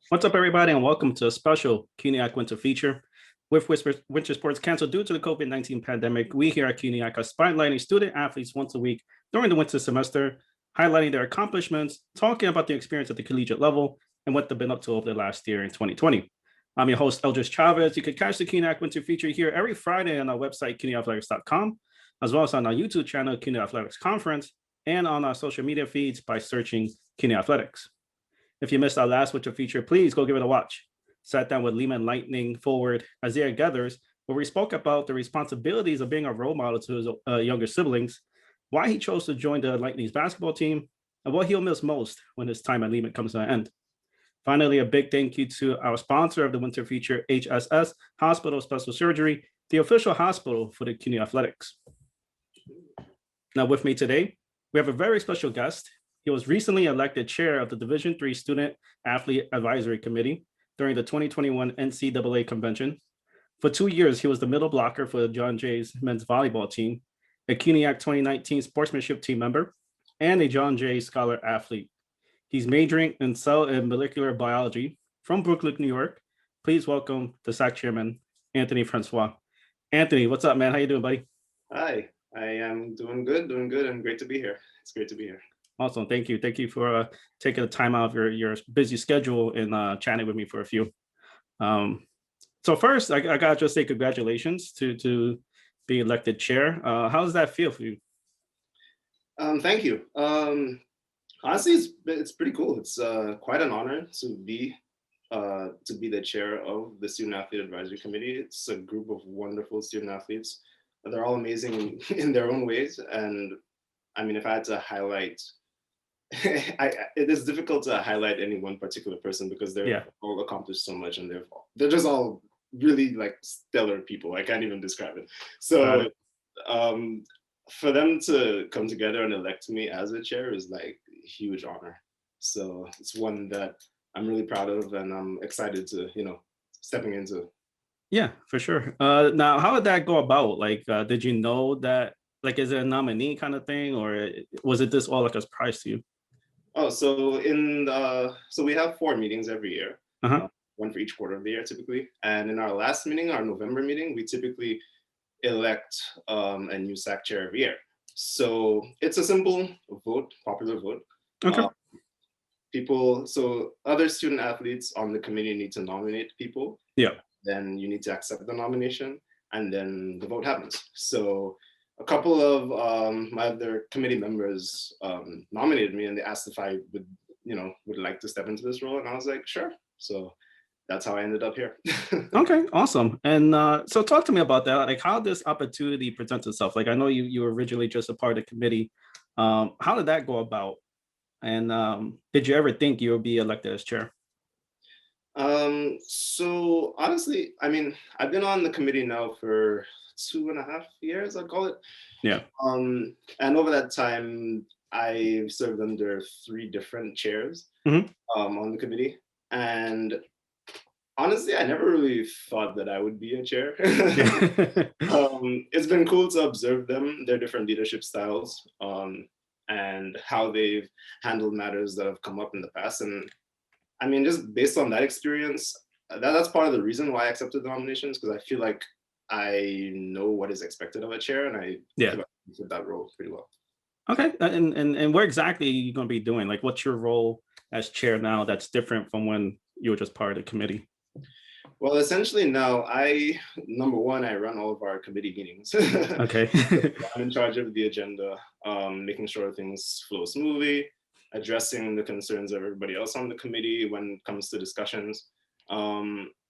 What's up, everybody, and welcome to a special CUNYAC Winter Feature. With winter sports canceled due to the COVID-19 pandemic, we here at CUNYAC are spotlighting student athletes once a week during the winter semester, highlighting their accomplishments, talking about the experience at the collegiate level, and what they've been up to over the last year in 2020. I'm your host, Eldris Chavez. You can catch the CUNYAC Winter Feature here every Friday on our website, CUNYathletics.com, as well as on our YouTube channel, CUNY Athletics Conference, and on our social media feeds by searching CUNY Athletics. If you missed our last Winter Feature, please go give it a watch. Sat down with Lehman Lightning forward Isaiah Gathers, where we spoke about the responsibilities of being a role model to his younger siblings, why he chose to join the Lightning's basketball team, and what he'll miss most when his time at Lehman comes to an end. Finally, a big thank you to our sponsor of the Winter Feature, HSS Hospital Special Surgery, the official hospital for the CUNY Athletics. Now with me today, we have a very special guest. He was recently elected chair of the Division III Student Athlete Advisory Committee during the 2021 NCAA convention. For 2 years, he was the middle blocker for the John Jay's men's volleyball team, a CUNYAC 2019 sportsmanship team member, and a John Jay Scholar athlete. He's majoring in cell and molecular biology from Brooklyn, New York. Please welcome the SAAC chairman, Anthony Francois. Anthony, what's up, man? How you doing, buddy? Hi, I am doing good, and great to be here. It's great to be here. Awesome. Thank you. Thank you for taking the time out of your busy schedule and chatting with me for a few. So first, I gotta just say congratulations to be elected chair. How does that feel for you? Thank you. Honestly, it's pretty cool. It's quite an honor to be the chair of the Student Athlete Advisory Committee. It's a group of wonderful student athletes. They're all amazing in their own ways. And I mean, if I had to highlight, it is difficult to highlight any one particular person because they're all accomplished so much, and they're just all really like stellar people. I can't even describe it. So for them to come together and elect me as a chair is like a huge honor. So it's one that I'm really proud of, and I'm excited to stepping into. Yeah, for sure. Now, how did that go about? Like, did you know that? Like, is it a nominee kind of thing, or was it this all like a surprise to you? Oh, so so we have 4 meetings every year, one for each quarter of the year typically. And in our last meeting, our November meeting, we typically elect a new SAAC chair every year. So it's a simple vote, popular vote. Okay. So other student athletes on the committee need to nominate people. Yeah. Then you need to accept the nomination, and then the vote happens. So a couple of my other committee members nominated me, and they asked if I would like to step into this role, and I was like, sure. So that's how I ended up here. Okay, awesome. And so talk to me about that. Like, how this opportunity presents itself. Like, I know you were originally just a part of the committee. How did that go about? And did you ever think you would be elected as chair? So honestly, I mean, I've been on the committee now for 2.5 years, I'd call it. Yeah. And over that time, I've served under 3 different chairs on the committee. And honestly, I never really thought that I would be a chair. It's been cool to observe them, their different leadership styles, and how they've handled matters that have come up in the past. And I mean, just based on that experience, that's part of the reason why I accepted the nominations, because I feel like I know what is expected of a chair, and I feel like I fit that role pretty well. Okay, and what exactly are you going to be doing? Like, what's your role as chair now that's different from when you were just part of the committee? Well, essentially now, number one, I run all of our committee meetings. Okay. I'm in charge of the agenda, making sure things flow smoothly, addressing the concerns of everybody else on the committee when it comes to discussions.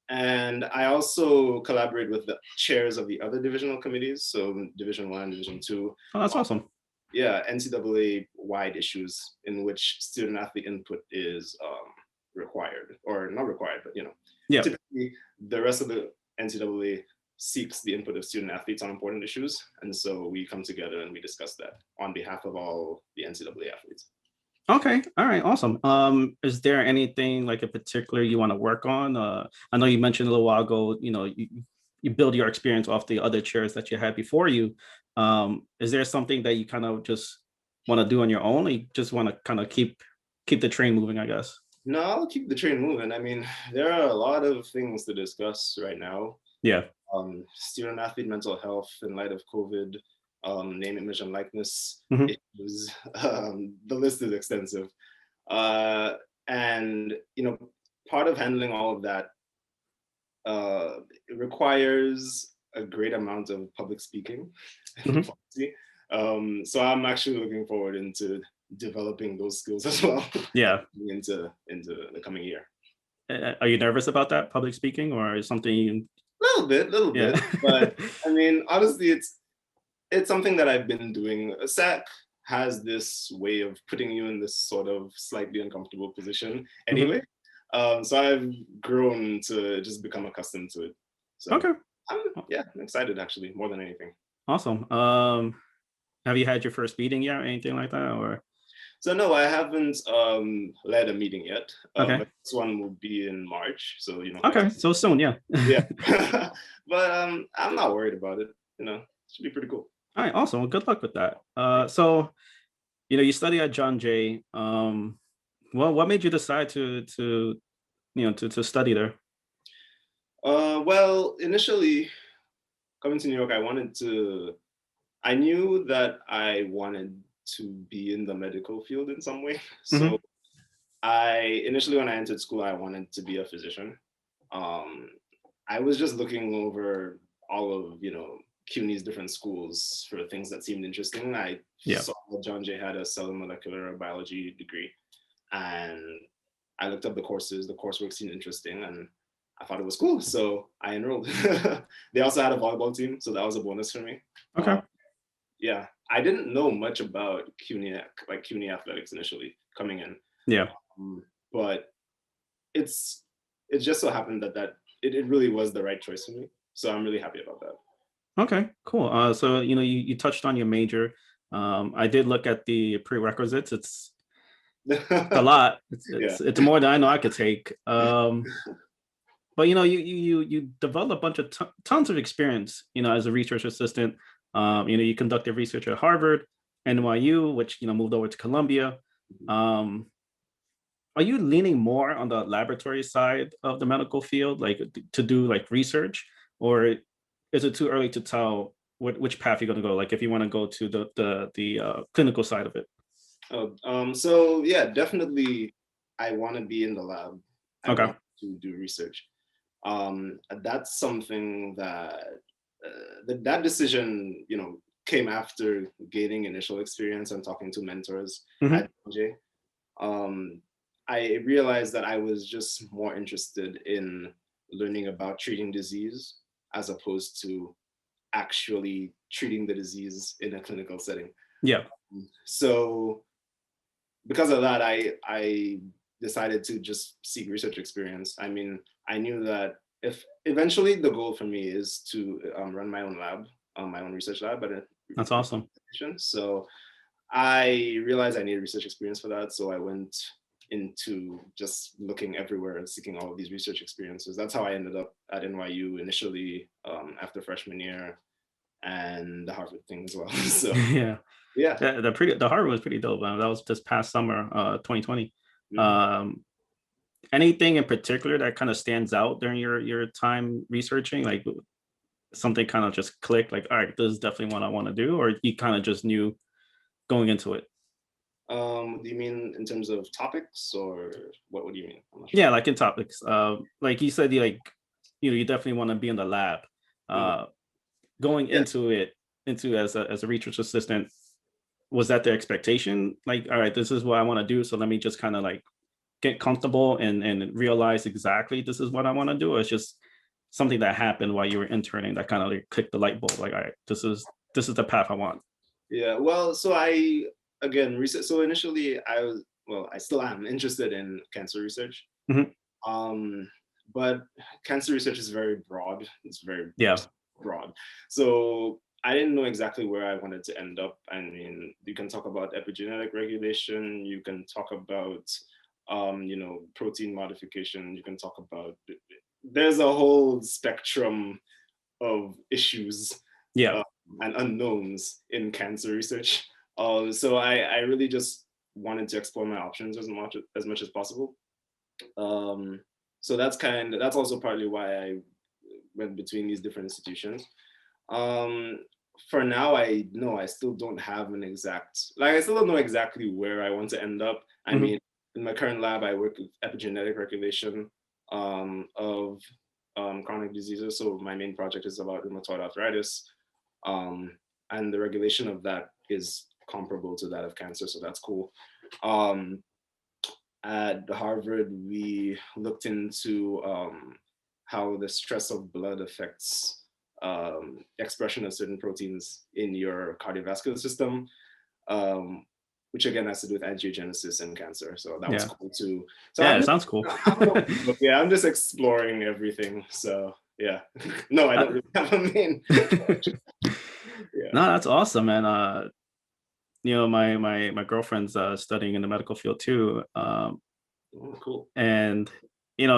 And I also collaborate with the chairs of the other divisional committees, so Division I, Division II. Oh, that's awesome. Yeah, NCAA-wide issues in which student athlete input is required, or not required, but typically the rest of the NCAA seeks the input of student athletes on important issues, and so we come together and we discuss that on behalf of all the NCAA athletes. Okay. All right. Awesome. Is there anything like in particular you want to work on? I know you mentioned a little while ago, you build your experience off the other chairs that you had before you. Is there something that you kind of just want to do on your own? Or you just want to kind of keep the train moving, I guess? No, I'll keep the train moving. I mean, there are a lot of things to discuss right now. Yeah. Student athlete mental health in light of COVID, name, image, and likeness Mhm. issues. The list is extensive. Uh, and, part of handling all of that it requires a great amount of public speaking and Mhm. diplomacy. So I'm actually looking forward into developing those skills as well Yeah. into the coming year. Are you nervous about that public speaking, or is something you? Little Yeah. bit, but I mean, honestly, it's something that I've been doing. SAAC has this way of putting you in this sort of slightly uncomfortable position Mhm. anyway. So I've grown to just become accustomed to it. So Okay. I'm excited actually more than anything. Awesome. Have you had your first meeting yet, or anything like that, or? So no, I haven't led a meeting yet. Okay. This one will be in March, so Okay. So soon, yeah. yeah. But I'm not worried about it. Should be pretty cool. All right. Awesome. Well, good luck with that. So you study at John Jay. Well, what made you decide to study there? Well, initially coming to New York, I knew that I wanted to be in the medical field in some way. Hmm. So I initially, when I entered school, I wanted to be a physician. Um, I was just looking over all of, CUNY's different schools for things that seemed interesting. I Yeah. saw that John Jay had a cell and molecular biology degree, and I looked up the courses. The coursework seemed interesting, and I thought it was cool. So I enrolled. They also had a volleyball team, so that was a bonus for me. Okay. Yeah, I didn't know much about CUNYAC, like CUNY athletics initially coming in, Yeah. but it's it just so happened that it really was the right choice for me. So I'm really happy about that. Okay. Cool. So you touched on your major. I did look at the prerequisites. It's a lot. It's Yeah. it's it's more than I know I could take. But you develop a bunch of tons of experience. As a research assistant. You conducted research at Harvard, NYU, which moved over to Columbia. Um, are you leaning more on the laboratory side of the medical field, like to do like research, or is it too early to tell which path you're going to go? Like if you want to go to the clinical side of it. So yeah, definitely I want to be in the lab. I Okay. want to do research. That's something that that decision, came after gaining initial experience and talking to mentors Hmm. at J. Um, I realized that I was just more interested in learning about treating disease as opposed to actually treating the disease in a clinical setting. Yeah. So because of that, I decided to just seek research experience. I mean, I knew that if eventually the goal for me is to run my own lab, my own research lab at a That's awesome. institution. So I realized I needed research experience for that. So I went into just looking everywhere and seeking all of these research experiences. That's how I ended up at NYU initially after freshman year and the Harvard thing as well. So Yeah. yeah. The Harvard was pretty dope. That was this past summer, 2020. Mhm. Um, Anything in particular that kind of stands out during your time researching, like something kind of just clicked, like, all right, this is definitely what I want to do, or you kind of just knew going into it? Do you mean in terms of topics or what do you mean? I'm not sure. Yeah, like in topics. Like you said, you definitely want to be in the lab. Mhm. Uh, Going Yeah. into as a research assistant, was that the expectation? Like, all right, this is what I want to do, so let me just kind of like get comfortable and realize exactly this is what I want to do. Or it's just something that happened while you were interning that kind of like clicked the light bulb. Like, all right, this is the path I want. Yeah. Well, so I again research. So initially, I still am interested in cancer research. Mhm. Um, but cancer research is very broad. It's very Yeah. broad. So I didn't know exactly where I wanted to end up. I mean, you can talk about epigenetic regulation. You can talk about, protein modification. You can talk about. There's a whole spectrum of issues Yeah. uh, and unknowns in cancer research. So I really just wanted to explore my options as much as possible. So that's also partly why I went between these different institutions. Um, for now, I still don't have an exact, like, I still don't know exactly where I want to end up. I Mhm. mean, in my current lab, I work with epigenetic regulation of chronic diseases. So my main project is about rheumatoid arthritis, um, and the regulation of that is comparable to that of cancer. So that's cool. Um, at Harvard, we looked into how the stress of blood affects expression of certain proteins in your cardiovascular system, um, which again has to do with angiogenesis and cancer. So that was Yeah. cool too. So Yeah, I'm it just, sounds cool. yeah, I'm just exploring everything. So yeah, no, I don't really have a main. Yeah. No, that's awesome, man. My girlfriend's studying in the medical field too. Oh, cool. And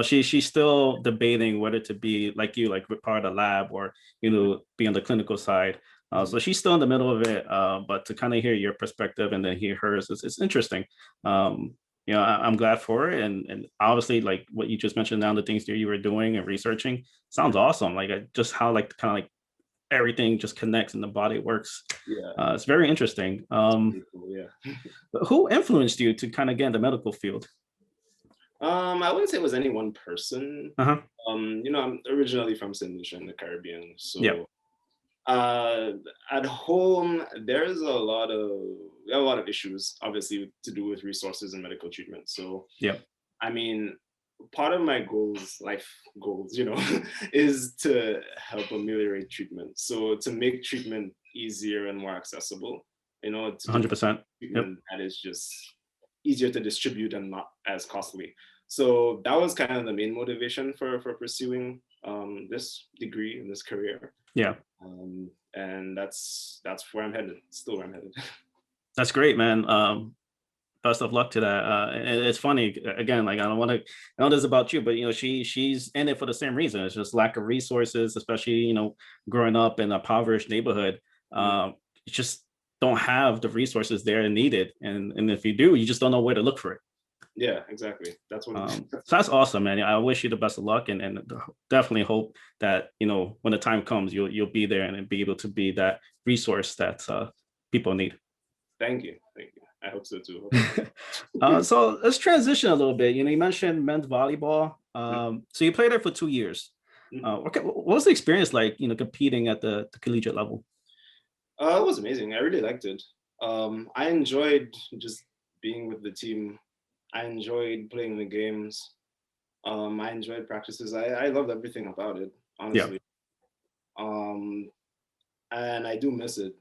she's still debating whether to be like you, like with part of the lab, or be on the clinical side. Mhm. So she's still in the middle of it, but to kind of hear your perspective and then hear hers, it's interesting. I'm glad for it, and obviously, like what you just mentioned, now the things that you were doing and researching sounds awesome. Like just how like kind of like everything just connects and the body works. Yeah. It's very interesting. It's pretty cool. Yeah. Who influenced you to kind of get in the medical field? I wouldn't say it was any one person. Uh-huh. I'm originally from St. Lucia in the Caribbean, Yeah. so uh, at home there's we have a lot of issues, obviously, to do with resources and medical treatment. So, Yeah. I mean, part of my life goals, is to help ameliorate treatment. So to make treatment easier and more accessible, to do 100%. Yep. treatment that is just easier to distribute and not as costly. So that was kind of the main motivation for pursuing this degree and this career. Yeah. And that's where I'm headed. Still where I'm headed. That's great, man. Best of luck to that. And it's funny again, like I don't want to know this about you, but she's in it for the same reason. It's just lack of resources, especially growing up in a impoverished neighborhood. You just don't have the resources there needed, and if you do, you just don't know where to look for it. Yeah, exactly. That's what it is. So that's awesome, man. I wish you the best of luck, and definitely hope that when the time comes, you'll be there and be able to be that resource that people need. Thank you. Thank you. I hope so too. So let's transition a little bit. You mentioned men's volleyball. So you played there for 2 years. Mhm. Okay, what was the experience like? Competing at the collegiate level. It was amazing. I really liked it. I enjoyed just being with the team. I enjoyed playing the games. I enjoyed practices. I loved everything about it, Yeah. honestly. Um, and I do miss it,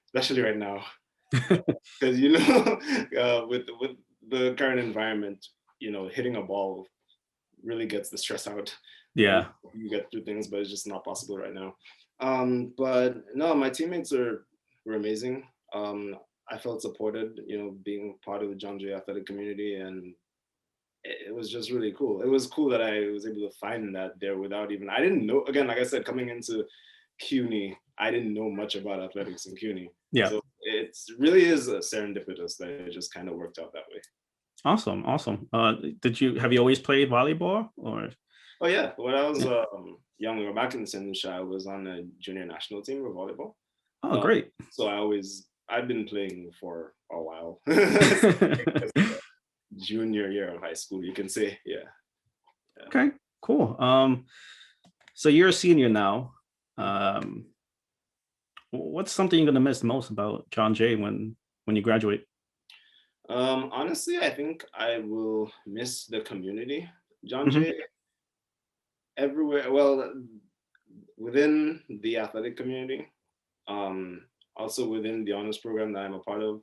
especially right now, because with the current environment, hitting a ball really gets the stress out. Yeah. You get through things, but it's just not possible right now. But no, my teammates were amazing. I felt supported, being part of the John Jay athletic community, and it was just really cool. It was cool that I was able to find that there without even, I didn't know, again, like I said, coming into CUNY, I didn't know much about athletics in CUNY. Yeah. So it really is serendipitous that it just kind of worked out that way. Awesome. Have you always played volleyball or? Oh yeah, when I was Yeah. younger, back in St. Lucia, I was on a junior national team for volleyball. Oh, great. So I've been playing for a while. Junior year of high school, you can say. Yeah. Okay, cool. So you're a senior now. Um, what's something you're gonna miss most about John Jay when you graduate? Honestly, I think I will miss the community. John Mhm. Jay, everywhere. Well, within the athletic community, also within the honors program that I'm a part of,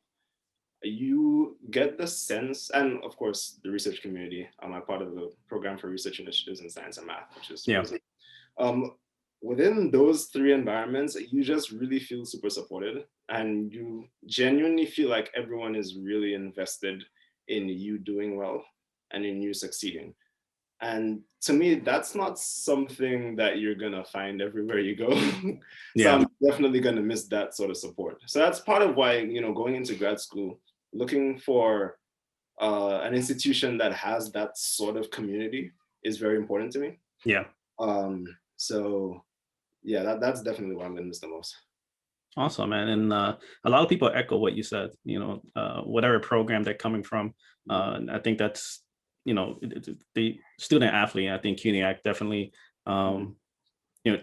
you get the sense, and of course the research community. I'm a part of the program for research initiatives in science and math, which is Yeah. um, within those three environments, you just really feel super supported, and you genuinely feel like everyone is really invested in you doing well and in you succeeding. And to me, that's not something that you're gonna find everywhere you go. So Yeah. I'm definitely gonna miss that sort of support. So that's part of why, going into grad school, looking for an institution that has that sort of community is very important to me. Yeah. So yeah, that's definitely what I'm gonna miss the most. Awesome, man. And a lot of people echo what you said, whatever program they're coming from. I think that's, the student athlete. I think CUNYAC definitely,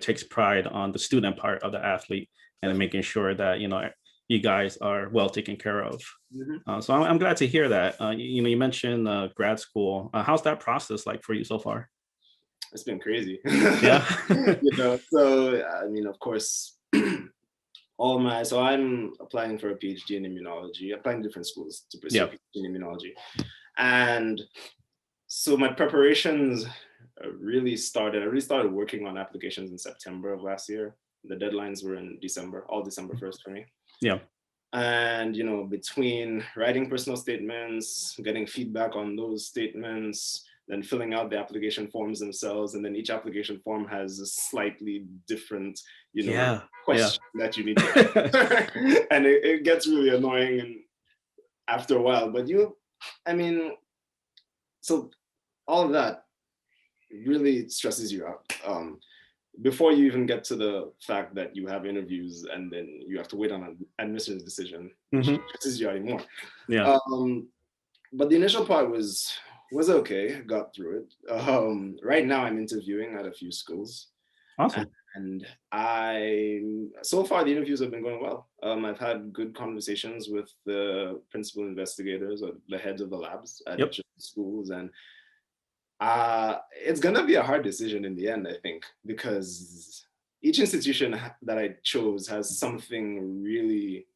takes pride on the student part of the athlete and making sure that, you guys are well taken care of. So I'm glad to hear that. You mentioned grad school. How's that process like for you so far? It's been crazy. Yeah. So I mean, of course, so I'm applying for a PhD in immunology, applying to different schools to pursue a PhD in immunology. And so my preparations I really started working on applications in September of last year. The deadlines were in December, all December 1st for me. Yeah. And, between writing personal statements, getting feedback on those statements, then filling out the application forms themselves. And then each application form has a slightly different, question that you need to answer. And it gets really annoying and after a while, but so all of that really stresses you out. Before you even get to the fact that you have interviews and then you have to wait on an administrative decision, which stresses you out even more. Yeah. But the initial part was okay, got through it. Right now I'm interviewing at a few schools. Awesome. And so far the interviews have been going well. I've had good conversations with the principal investigators or the heads of the labs at each of the schools, and it's gonna be a hard decision in the end, I think, because each institution that I chose has something really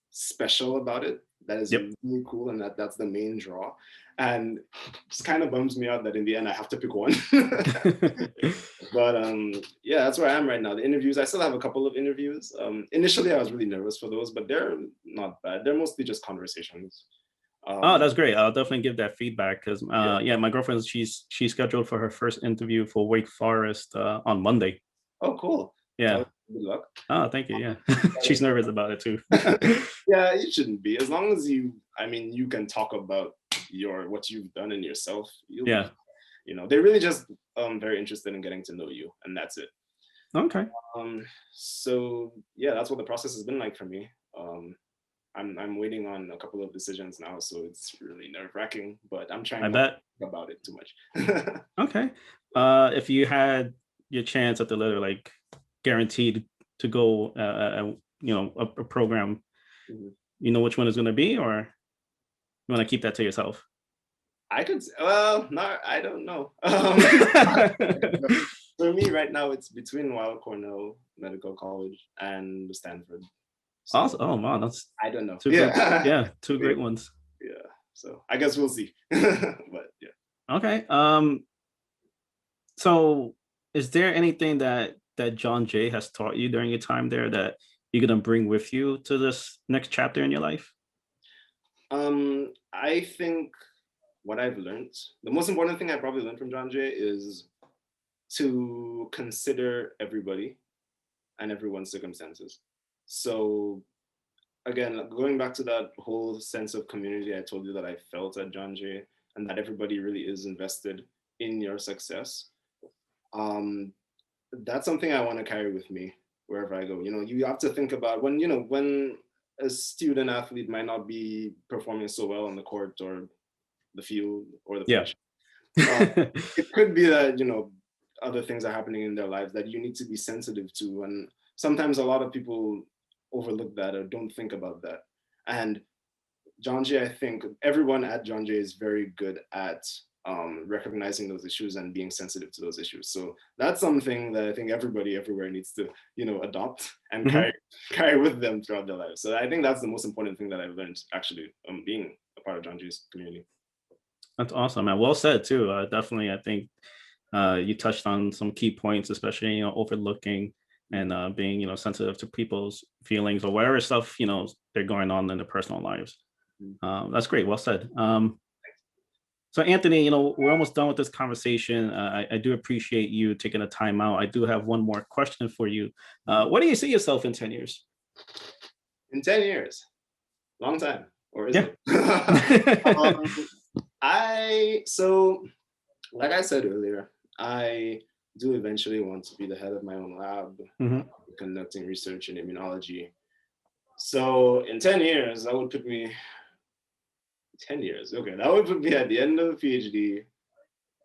special about it that is really cool, and that's the main draw. And it just kind of bums me out that in the end I have to pick one. But yeah, that's where I am right now. The interviews, I still have a couple of interviews. Initially I was really nervous for those, but they're not bad. They're mostly just conversations. Oh, that's great. I'll definitely give that feedback because my girlfriend, she's scheduled for her first interview for Wake Forest on Monday. Oh, cool. Yeah. Good luck. Oh, thank you. Yeah. She's nervous about it too. Yeah, you shouldn't be. As long as you can talk about what you've done and yourself. They're really just very interested in getting to know you, and that's it. Okay. So yeah, that's what the process has been like for me. I'm waiting on a couple of decisions now, so it's really nerve-wracking, but I'm trying not to think about it too much. Okay. If you had your chance at the letter, like guaranteed to go, a program, you know which one is going to be, or you want to keep that to yourself? I could, no, I don't know. For me right now, it's between Weill Cornell Medical College and Stanford. So, awesome. Oh man, I don't know. Two great ones. Yeah. So I guess we'll see. But yeah. Okay. So is there anything that John Jay has taught you during your time there that you're gonna bring with you to this next chapter in your life? I think what I've learned, the most important thing I probably learned from John Jay is to consider everybody and everyone's circumstances. So again, going back to that whole sense of community I told you that I felt at John Jay, and that everybody really is invested in your success. That's something I want to carry with me wherever I go. You have to think about when a student athlete might not be performing so well on the court or the field or the pitch. It could be that, other things are happening in their lives that you need to be sensitive to. And sometimes a lot of people overlook that or don't think about that. And John Jay, I think everyone at John Jay is very good at recognizing those issues and being sensitive to those issues. So that's something that I think everybody everywhere needs to, adopt and carry with them throughout their lives. So I think that's the most important thing that I've learned actually being a part of John Jay's community. That's awesome, man. Well said too. Definitely, I think you touched on some key points, especially overlooking and being sensitive to people's feelings or whatever stuff they're going on in their personal lives. That's great. Well said. So Anthony, we're almost done with this conversation. I do appreciate you taking the time out. I do have one more question for you. What do you see yourself in 10 years? In 10 years, long time. or is Yeah. it? So like I said earlier, I do eventually want to be the head of my own lab, Mhm. conducting research in immunology. So in 10 years, that would put me 10 years. Okay, that would put me at the end of a PhD,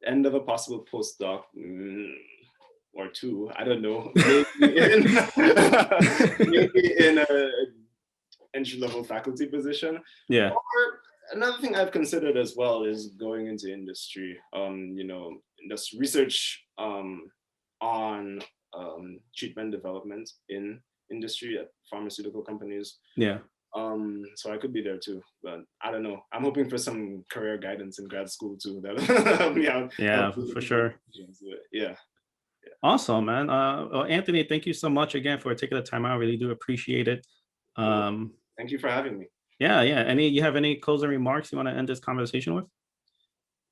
end of a possible postdoc, or two. I don't know. Maybe in a entry-level faculty position. Yeah. Or another thing I've considered as well is going into industry. Just research on treatment development in industry at pharmaceutical companies. Yeah. So I could be there too, but I don't know. I'm hoping for some career guidance in grad school too. That help me out. Yeah, for sure. Yeah. Awesome, man. Well, Anthony, thank you so much again for taking the time out. I really do appreciate it. Thank you for having me. Yeah. You have any closing remarks you want to end this conversation with?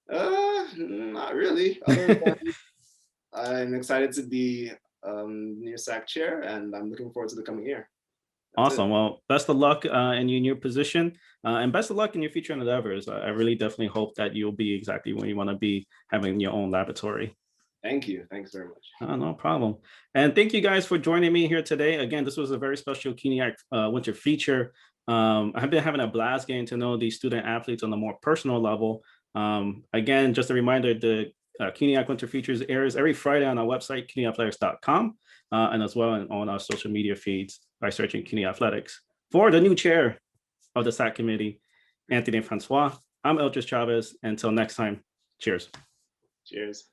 Not really. Other than I'm excited to be new SAAC chair, and I'm looking forward to the coming year. That's Awesome. Well, best of luck in your new position, and best of luck in your future endeavors. I really definitely hope that you'll be exactly where you want to be, having your own laboratory. Thank you. Thanks very much. No problem. And thank you guys for joining me here today. Again, this was a very special CUNYAC Winter Feature. I've been having a blast getting to know these student athletes on a more personal level. Again, just a reminder, the CUNYAC Winter Features airs every Friday on our website, cunyathletics.com, and as well on our social media feeds by searching CUNY Athletics. For the new chair of the SAAC committee, Anthony and Francois, I'm Elgis Chavez. Until next time, cheers. Cheers.